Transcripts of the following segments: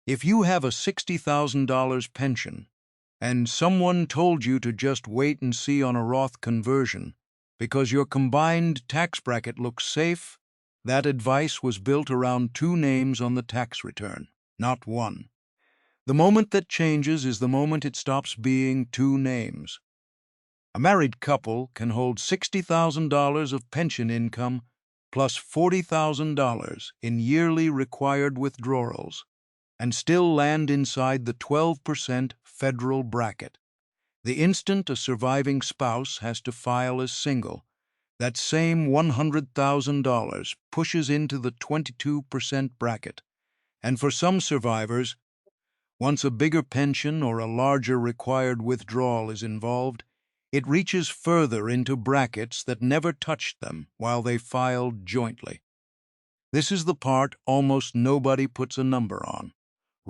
If you have a $60,000 pension, and someone told you to just wait and see on a Roth conversion because your combined tax bracket looks safe, that advice was built around two names on the tax return, not one. The moment that changes is the moment it stops being two names. A married couple can hold $60,000 of pension income plus $40,000 in yearly required withdrawals and still land inside the 12% federal bracket. The instant a surviving spouse has to file as single, that same $100,000 pushes into the 22% bracket. And for some survivors, once a bigger pension or a larger required withdrawal is involved, it reaches further into brackets that never touched them while they filed jointly. This is the part almost nobody puts a number on.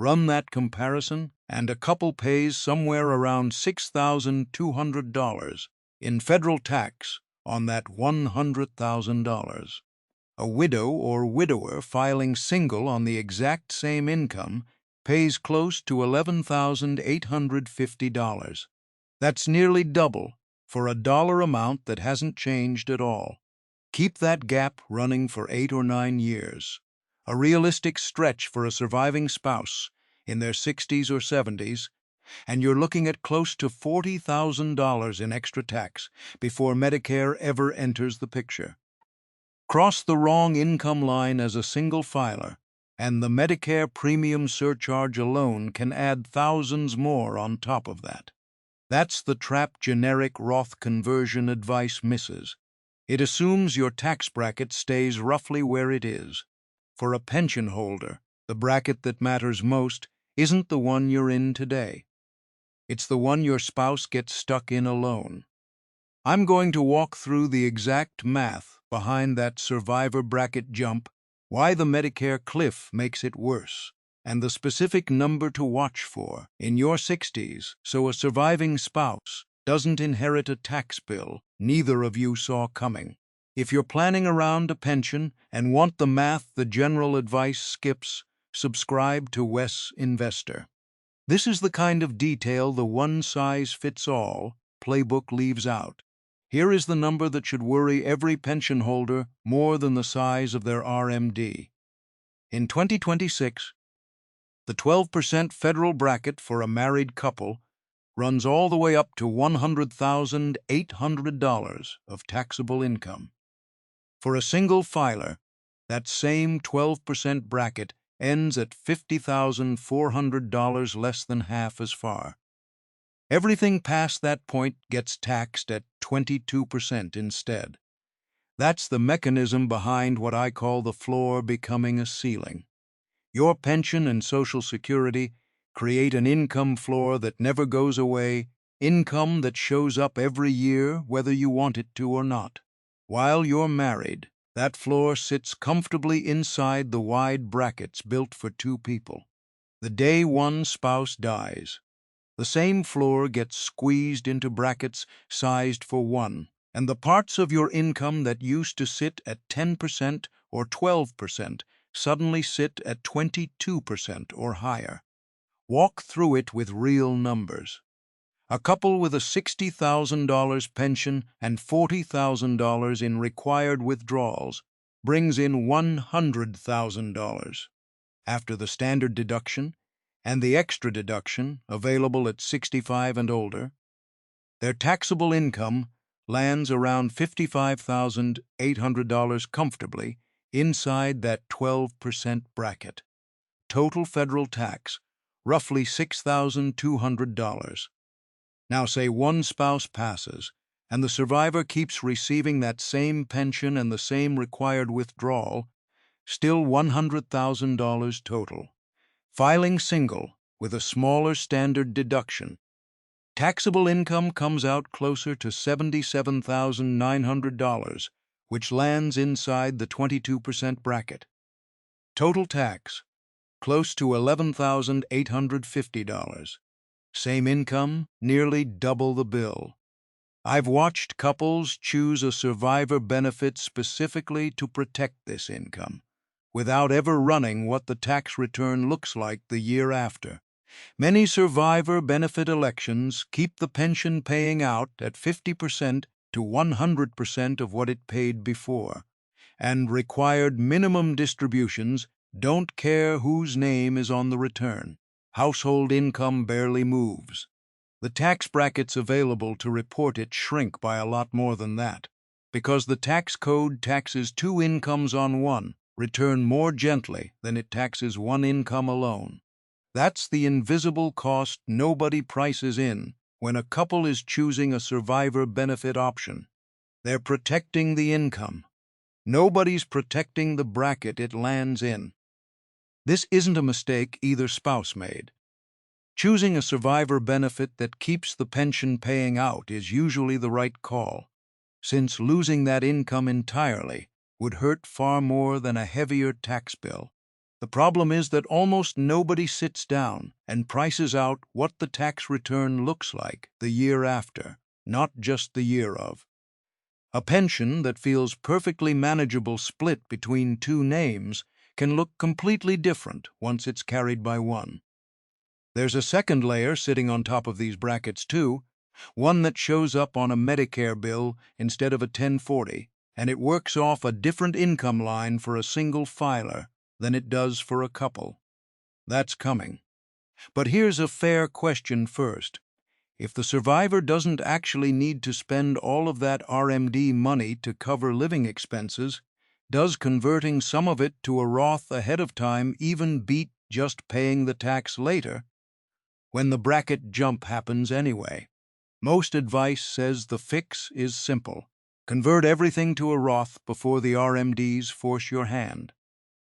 Run that comparison, and a couple pays somewhere around $6,200 in federal tax on that $100,000. A widow or widower filing single on the exact same income pays close to $11,850. That's nearly double for a dollar amount that hasn't changed at all. Keep that gap running for 8 or 9 years. A realistic stretch for a surviving spouse in their 60s or 70s, and you're looking at close to $40,000 in extra tax before Medicare ever enters the picture. Cross the wrong income line as a single filer, and the Medicare premium surcharge alone can add thousands more on top of that. That's the trap generic Roth conversion advice misses. It assumes your tax bracket stays roughly where it is. For a pension holder, the bracket that matters most isn't the one you're in today. It's the one your spouse gets stuck in alone. I'm going to walk through the exact math behind that survivor bracket jump, why the Medicare cliff makes it worse, and the specific number to watch for in your 60s so a surviving spouse doesn't inherit a tax bill neither of you saw coming. If you're planning around a pension and want the math the general advice skips, subscribe to Wes Investor. This is the kind of detail the one-size-fits-all playbook leaves out. Here is the number that should worry every pension holder more than the size of their RMD. In 2026, the 12% federal bracket for a married couple runs all the way up to $100,800 of taxable income. For a single filer, that same 12% bracket ends at $50,400, less than half as far. Everything past that point gets taxed at 22% instead. That's the mechanism behind what I call the floor becoming a ceiling. Your pension and Social Security create an income floor that never goes away, income that shows up every year whether you want it to or not. While you're married, that floor sits comfortably inside the wide brackets built for two people. The day one spouse dies, the same floor gets squeezed into brackets sized for one, and the parts of your income that used to sit at 10% or 12% suddenly sit at 22% or higher. Walk through it with real numbers. A couple with a $60,000 pension and $40,000 in required withdrawals brings in $100,000. After the standard deduction and the extra deduction available at 65 and older, their taxable income lands around $55,800 comfortably inside that 12% bracket. Total federal tax, roughly $6,200. Now say one spouse passes, and the survivor keeps receiving that same pension and the same required withdrawal, still $100,000 total. Filing single with a smaller standard deduction, taxable income comes out closer to $77,900, which lands inside the 22% bracket. Total tax, close to $11,850. Same income, nearly double the bill. I've watched couples choose a survivor benefit specifically to protect this income, without ever running what the tax return looks like the year after. Many survivor benefit elections keep the pension paying out at 50% to 100% of what it paid before, and required minimum distributions don't care whose name is on the return. Household income barely moves. The tax brackets available to report it shrink by a lot more than that, because the tax code taxes two incomes on one return more gently than it taxes one income alone. That's the invisible cost nobody prices in when a couple is choosing a survivor benefit option. They're protecting the income. Nobody's protecting the bracket it lands in. This isn't a mistake either spouse made. Choosing a survivor benefit that keeps the pension paying out is usually the right call, since losing that income entirely would hurt far more than a heavier tax bill. The problem is that almost nobody sits down and prices out what the tax return looks like the year after, not just the year of. A pension that feels perfectly manageable split between two names can look completely different once it's carried by one. There's a second layer sitting on top of these brackets too, one that shows up on a Medicare bill instead of a 1040, and it works off a different income line for a single filer than it does for a couple. That's coming. But here's a fair question first. If the survivor doesn't actually need to spend all of that RMD money to cover living expenses, does converting some of it to a Roth ahead of time even beat just paying the tax later, when the bracket jump happens anyway? Most advice says the fix is simple. Convert everything to a Roth before the RMDs force your hand.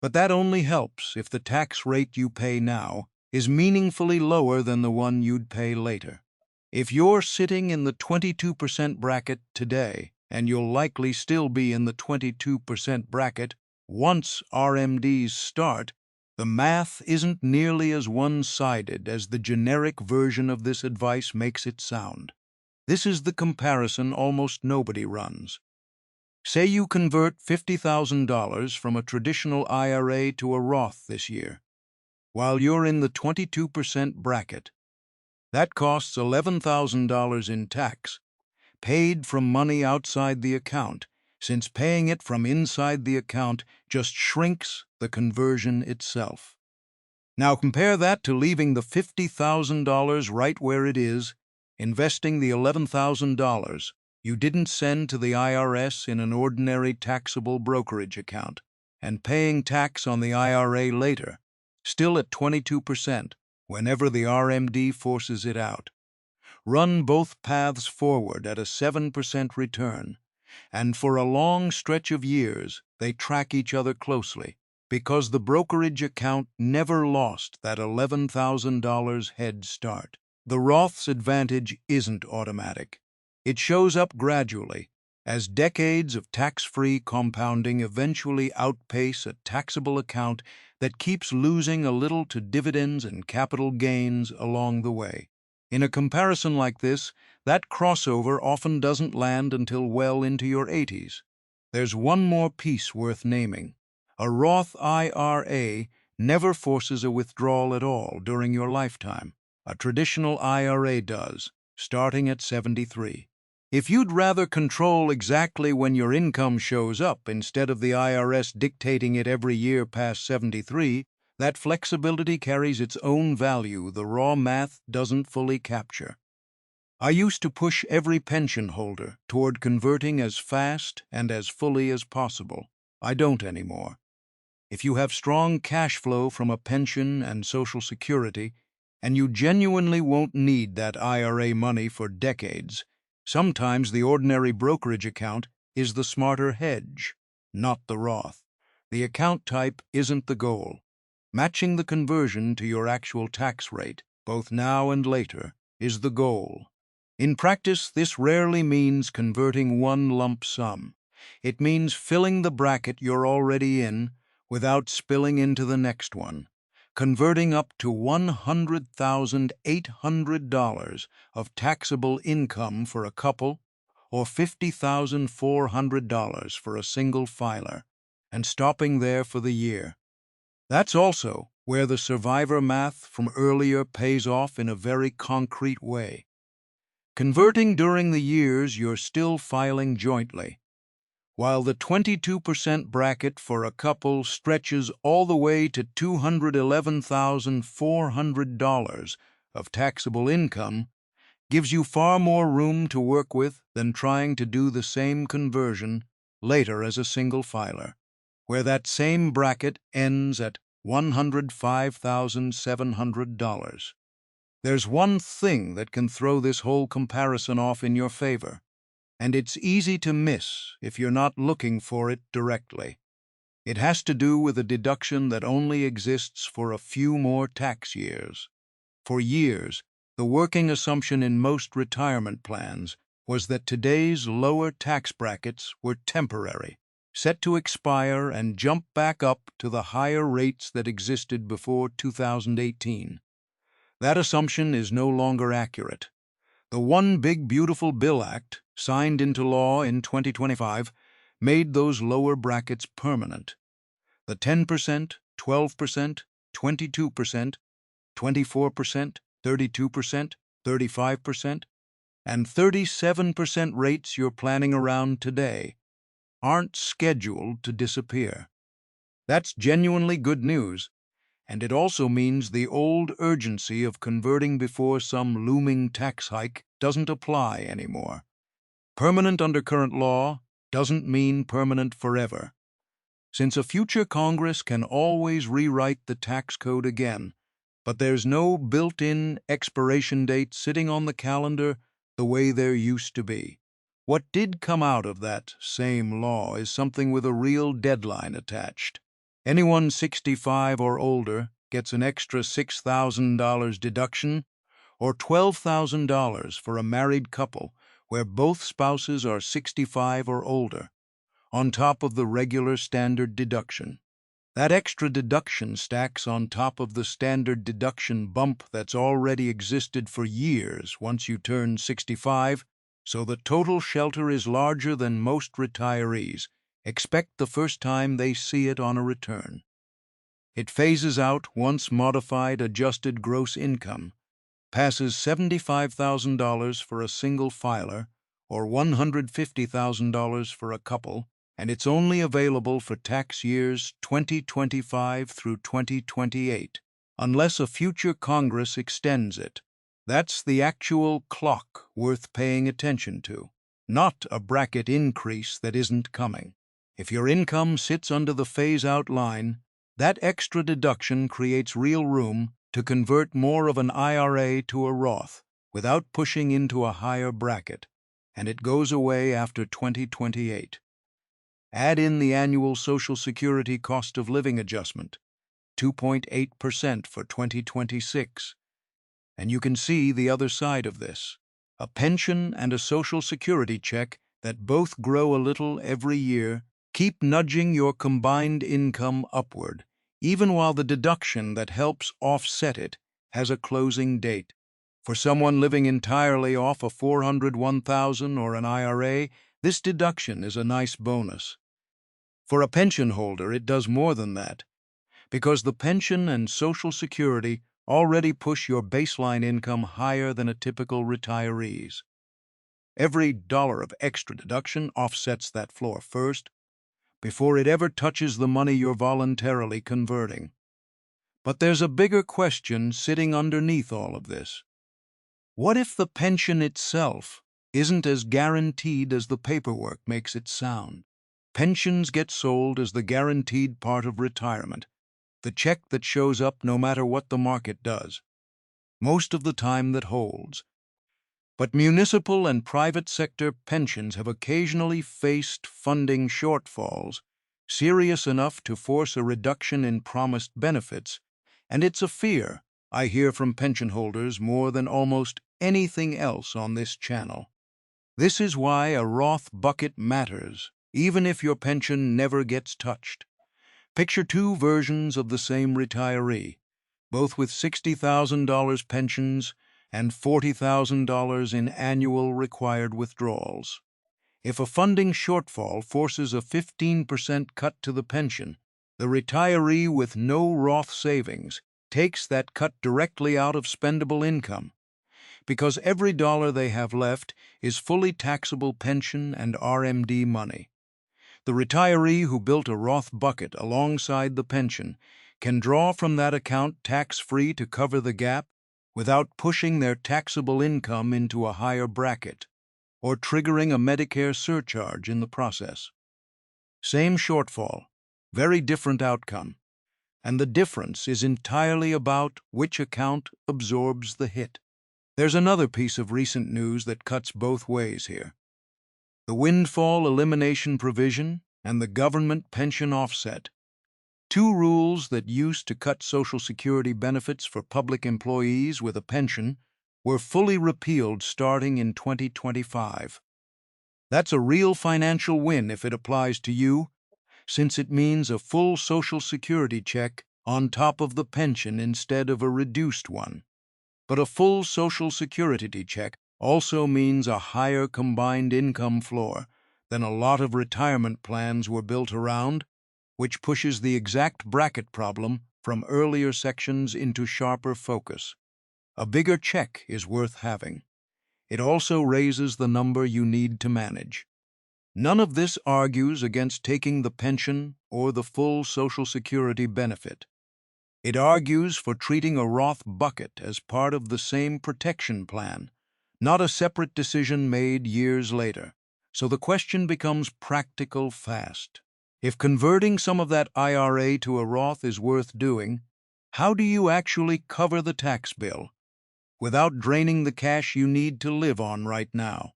But that only helps if the tax rate you pay now is meaningfully lower than the one you'd pay later. If you're sitting in the 22% bracket today, and you'll likely still be in the 22% bracket once RMDs start, the math isn't nearly as one-sided as the generic version of this advice makes it sound. This is the comparison almost nobody runs. Say you convert $50,000 from a traditional IRA to a Roth this year, while you're in the 22% bracket. That costs $11,000 in tax, paid from money outside the account, since paying it from inside the account just shrinks the conversion itself. Now compare that to leaving the $50,000 right where it is, investing the $11,000 you didn't send to the IRS in an ordinary taxable brokerage account, and paying tax on the IRA later, still at 22%, whenever the RMD forces it out. Run both paths forward at a 7% return, and for a long stretch of years they track each other closely, because the brokerage account never lost that $11,000 head start. The Roth's advantage isn't automatic. It shows up gradually, as decades of tax-free compounding eventually outpace a taxable account that keeps losing a little to dividends and capital gains along the way. In a comparison like this, that crossover often doesn't land until well into your 80s. There's one more piece worth naming. A Roth IRA never forces a withdrawal at all during your lifetime. A traditional IRA does, starting at 73. If you'd rather control exactly when your income shows up instead of the IRS dictating it every year past 73, that flexibility carries its own value the raw math doesn't fully capture. I used to push every pension holder toward converting as fast and as fully as possible. I don't anymore. If you have strong cash flow from a pension and Social Security, and you genuinely won't need that IRA money for decades, sometimes the ordinary brokerage account is the smarter hedge, not the Roth. The account type isn't the goal. Matching the conversion to your actual tax rate, both now and later, is the goal. In practice, this rarely means converting one lump sum. It means filling the bracket you're already in without spilling into the next one, converting up to $100,800 of taxable income for a couple or $50,400 for a single filer. and stopping there for the year. That's also where the survivor math from earlier pays off in a very concrete way. Converting during the years you're still filing jointly, while the 22% bracket for a couple stretches all the way to $211,400 of taxable income, gives you far more room to work with than trying to do the same conversion later as a single filer, where that same bracket ends at $105,700. There's one thing that can throw this whole comparison off in your favor, and it's easy to miss if you're not looking for it directly. It has to do with a deduction that only exists for a few more tax years. For years, the working assumption in most retirement plans was that today's lower tax brackets were temporary, set to expire and jump back up to the higher rates that existed before 2018. That assumption is no longer accurate. The One Big Beautiful Bill Act, signed into law in 2025, made those lower brackets permanent. The 10%, 12%, 22%, 24%, 32%, 35%, and 37% rates you're planning around today aren't scheduled to disappear. That's genuinely good news, and it also means the old urgency of converting before some looming tax hike doesn't apply anymore. Permanent under current law doesn't mean permanent forever, since a future Congress can always rewrite the tax code again, but there's no built-in expiration date sitting on the calendar the way there used to be. What did come out of that same law is something with a real deadline attached. Anyone 65 or older gets an extra $6,000 deduction, or $12,000 for a married couple where both spouses are 65 or older, on top of the regular standard deduction. That extra deduction stacks on top of the standard deduction bump that's already existed for years once you turn 65, so the total shelter is larger than most retirees expect the first time they see it on a return. It phases out once modified adjusted gross income passes $75,000 for a single filer or $150,000 for a couple, and it's only available for tax years 2025 through 2028, unless a future Congress extends it. That's the actual clock worth paying attention to, not a bracket increase that isn't coming. If your income sits under the phase-out line, that extra deduction creates real room to convert more of an IRA to a Roth without pushing into a higher bracket, and it goes away after 2028. Add in the annual Social Security cost of living adjustment, 2.8% for 2026, and you can see the other side of this, a pension and a Social Security check that both grow a little every year keep nudging your combined income upward, even while the deduction that helps offset it has a closing date. For someone living entirely off a $401,000 or an IRA, this deduction is a nice bonus. For a pension holder, it does more than that, because the pension and Social Security already push your baseline income higher than a typical retiree's. Every dollar of extra deduction offsets that floor first, before it ever touches the money you're voluntarily converting. But there's a bigger question sitting underneath all of this. What if the pension itself isn't as guaranteed as the paperwork makes it sound? Pensions get sold as the guaranteed part of retirement, the check that shows up no matter what the market does, most of the time that holds. But municipal and private sector pensions have occasionally faced funding shortfalls, serious enough to force a reduction in promised benefits, and it's a fear I hear from pension holders more than almost anything else on this channel. This is why a Roth bucket matters, even if your pension never gets touched. Picture two versions of the same retiree, both with $60,000 pensions and $40,000 in annual required withdrawals. If a funding shortfall forces a 15% cut to the pension, the retiree with no Roth savings takes that cut directly out of spendable income, because every dollar they have left is fully taxable pension and RMD money. The retiree who built a Roth bucket alongside the pension can draw from that account tax-free to cover the gap without pushing their taxable income into a higher bracket or triggering a Medicare surcharge in the process. Same shortfall, very different outcome, and the difference is entirely about which account absorbs the hit. There's another piece of recent news that cuts both ways here. The windfall elimination provision and the government pension offset, two rules that used to cut Social Security benefits for public employees with a pension, were fully repealed starting in 2025. That's a real financial win if it applies to you, since it means a full Social Security check on top of the pension instead of a reduced one. But a full Social Security check also means a higher combined income floor than a lot of retirement plans were built around, which pushes the exact bracket problem from earlier sections into sharper focus. A bigger check is worth having. It also raises the number you need to manage. None of this argues against taking the pension or the full Social Security benefit. It argues for treating a Roth bucket as part of the same protection plan, not a separate decision made years later. So the question becomes practical fast. If converting some of that IRA to a Roth is worth doing, how do you actually cover the tax bill without draining the cash you need to live on right now?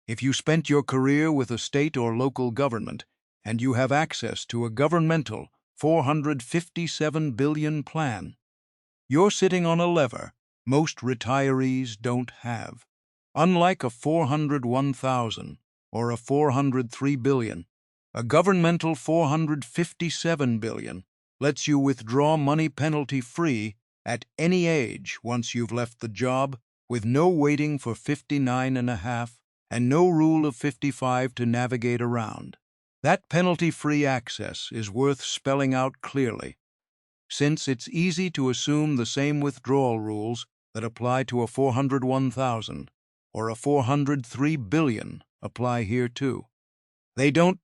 If you spent your career with a state or local government and you have access to a governmental $457 billion plan, you're sitting on a lever most retirees don't have. Unlike a $401,000 or a $403 billion, a governmental $457 billion lets you withdraw money penalty-free at any age once you've left the job, with no waiting for 59 and a half and no rule of 55 to navigate around. That penalty-free access is worth spelling out clearly, since it's easy to assume the same withdrawal rules that apply to a $401,000 or a $403 billion apply here too. They don't.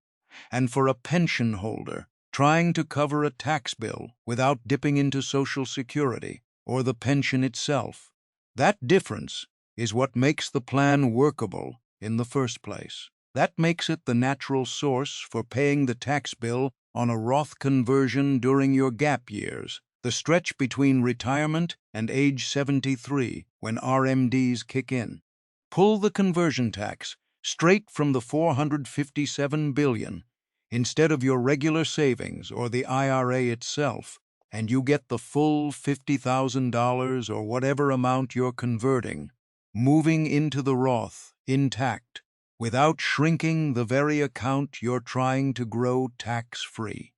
And for a pension holder trying to cover a tax bill without dipping into Social Security or the pension itself, that difference is what makes the plan workable in the first place. That makes it the natural source for paying the tax bill on a Roth conversion during your gap years, the stretch between retirement and age 73 when RMDs kick in. Pull the conversion tax straight from the $457 billion instead of your regular savings or the IRA itself, and you get the full $50,000 or whatever amount you're converting, moving into the Roth intact, without shrinking the very account you're trying to grow tax-free.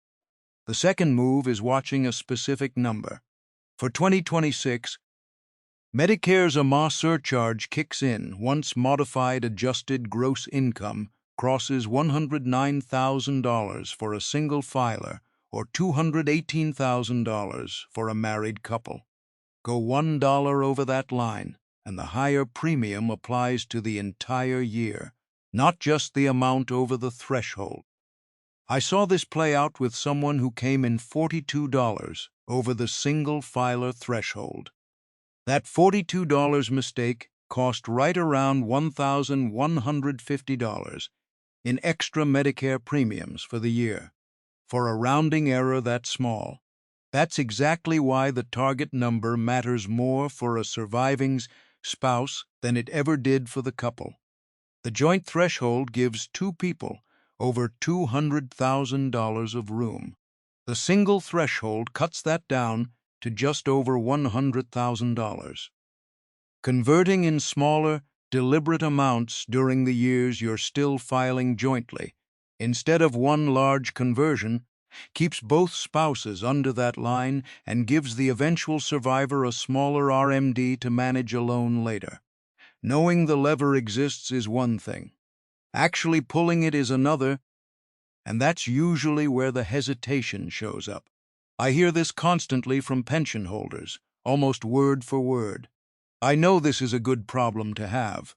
The second move is watching a specific number. For 2026, Medicare's IRMAA surcharge kicks in once modified adjusted gross income crosses $109,000 for a single filer or $218,000 for a married couple. Go $1 over that line, and the higher premium applies to the entire year, not just the amount over the threshold. I saw this play out with someone who came in $42 over the single filer threshold. That $42 mistake cost right around $1,150 in extra Medicare premiums for the year. For a rounding error that small, that's exactly why the target number matters more for a surviving spouse than it ever did for the couple. The joint threshold gives two people over $200,000 of room. The single threshold cuts that down to just over $100,000. Converting in smaller, deliberate amounts during the years you're still filing jointly, instead of one large conversion, keeps both spouses under that line and gives the eventual survivor a smaller RMD to manage alone later. Knowing the lever exists is one thing. Actually pulling it is another, and that's usually where the hesitation shows up. I hear this constantly from pension holders, almost word for word. I know this is a good problem to have.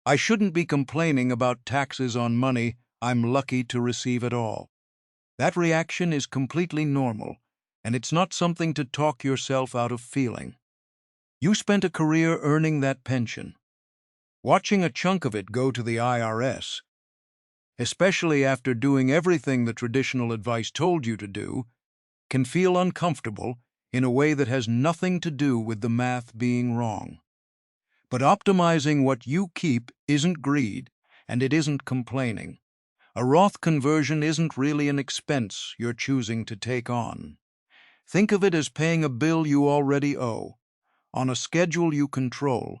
I shouldn't be complaining about taxes on money I'm lucky to receive at all. That reaction is completely normal, and it's not something to talk yourself out of feeling. You spent a career earning that pension. Watching a chunk of it go to the IRS, especially after doing everything the traditional advice told you to do, can feel uncomfortable in a way that has nothing to do with the math being wrong. But optimizing what you keep isn't greed, and it isn't complaining. A Roth conversion isn't really an expense you're choosing to take on. Think of it as paying a bill you already owe, on a schedule you control,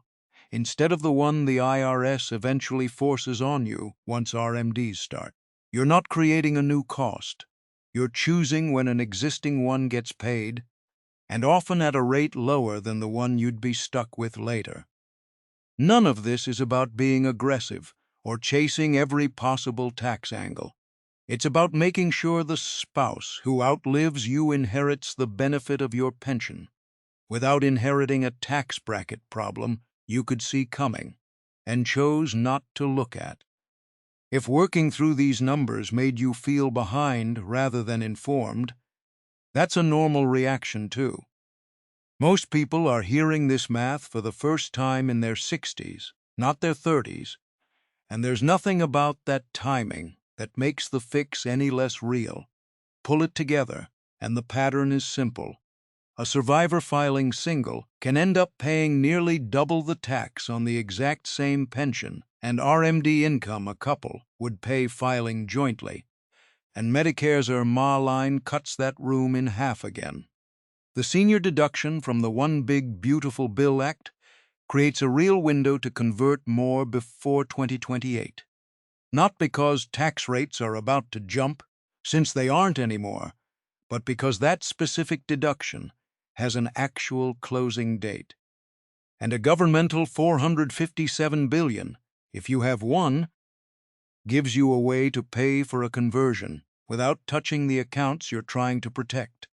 instead of the one the IRS eventually forces on you once RMDs start. You're not creating a new cost. You're choosing when an existing one gets paid, and often at a rate lower than the one you'd be stuck with later. None of this is about being aggressive or chasing every possible tax angle. It's about making sure the spouse who outlives you inherits the benefit of your pension, without inheriting a tax bracket problem you could see coming and chose not to look at. If working through these numbers made you feel behind rather than informed, that's a normal reaction too. Most people are hearing this math for the first time in their 60s, not their 30s, and there's nothing about that timing that makes the fix any less real. Pull it together, and the pattern is simple. A survivor filing single can end up paying nearly double the tax on the exact same pension and RMD income a couple would pay filing jointly, and Medicare's IRMAA line cuts that room in half again. The senior deduction from the One Big Beautiful Bill Act creates a real window to convert more before 2028. Not because tax rates are about to jump, since they aren't anymore, but because that specific deduction has an actual closing date. And a governmental $457 billion, if you have one, gives you a way to pay for a conversion without touching the accounts you're trying to protect.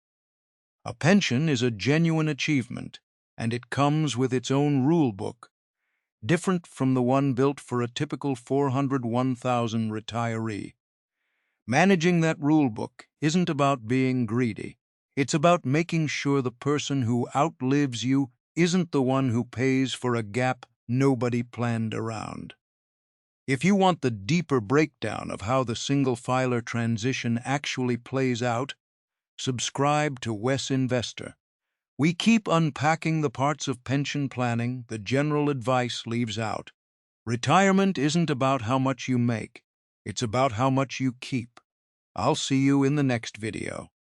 A pension is a genuine achievement, and it comes with its own rule book, different from the one built for a typical 401,000 retiree. Managing that rule book isn't about being greedy. It's about making sure the person who outlives you isn't the one who pays for a gap nobody planned around. If you want the deeper breakdown of how the single filer transition actually plays out, subscribe to Wes Investor. We keep unpacking the parts of pension planning the general advice leaves out. Retirement isn't about how much you make. It's about how much you keep. I'll see you in the next video.